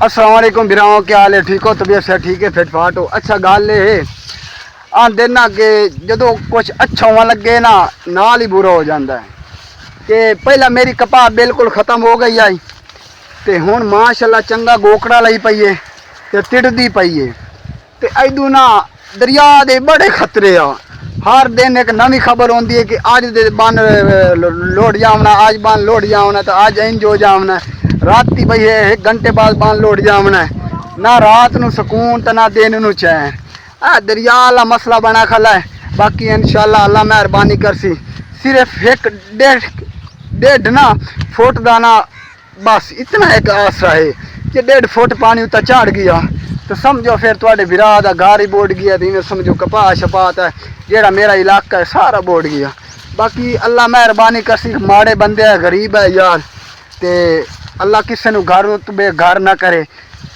अस्सलाम वालेकुम बिराओ, क्या हाल है? ठीक हो? तबीयत से ठीक है? फिट फाट हो? अच्छा गल है आंदे ना कि जो कुछ अच्छा होने लगे ना नाल ही बुरा हो जाता है कि पहला मेरी कपाह बिल्कुल ख़त्म हो गई आई तो हुण माशाअल्लाह चंगा गोकड़ा लाई पई है ते तिड़दी पई है ते इदू ना दरिया दे बड़े खतरे आ। हर दिन एक नवी खबर होती है कि अज दे बन लोड जावना, अज बन लोड जावना, तो अज इंज हो जावना। राती बई है 1 घंटे बाद बन लोड जावना है। ना रात नू सुकून तो ना दिन नू चैन। आ दरिया वाला मसला बना खला है। बाकी इंशाअल्लाह अल्लाह मेहरबानी करसी। सिर्फ 1.5 ना फुट का ना बस इतना एक आसरा है कि 1.5 फुट पानी उत्ता चढ़ गया तो समझो फिर थोड़े बिरा का घर ही बोड़ गया। तो समझो कपाह शपात है जेड़ा मेरा इलाका है सारा बोड़ गया। बाकी अल्लाह मेहरबानी करसी, माड़े बंदे है, गरीब है यार, ते अल्लाह किसी को घर बेघर ना करे।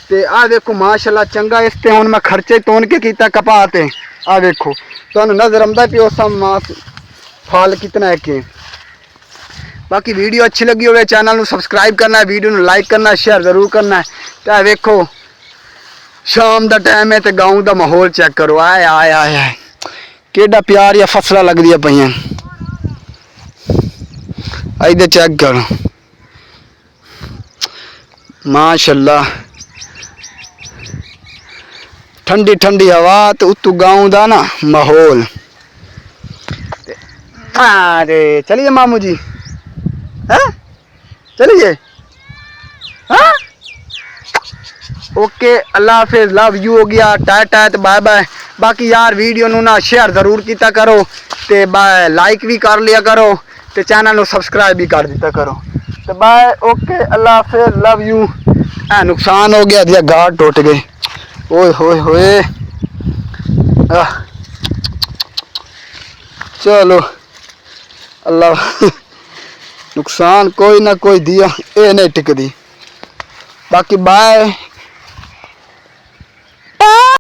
ते आ देखो माशाअल्लाह चंगा इस ते हुण मैं खर्चे तोन के कीता कपाह ते। आ देखो तुहानू नजर आंदा पियो सब फल कितना है के। बाकी वीडियो अच्छी लगी हो चैनल को सब्सक्राइब करना है, वीडियो को लाइक करना है, शेयर जरूर करना है। तो देखो शाम का टाइम है तो गाँव का माहौल चेक करो। आए आए आए आए केडा प्यार या फसला लगदियां पईयां। इधर चेक करो माशाअल्लाह, ठंडी ठंडी हवा तो उतू गाँव का ना माहौल। अरे चलिए मामू जी, है चलिए। हाँ ओके अल्लाह हाफिज, लव यू हो गया, टाट बाय बाय। बाकी यार वीडियो नू ना शेयर जरूर किया करो ते लाइक भी कर लिया करो ते चैनल नू सब्सक्राइब भी कर दिया करो। तो बाय ओके अल्लाह हाफिज, लव यू। नुकसान हो गया दिया गाड़ टूट गए। ओए होए होए चलो अल्लाह नुकसान कोई ना कोई दिया ये नहीं टिकदी। बाकी बाय।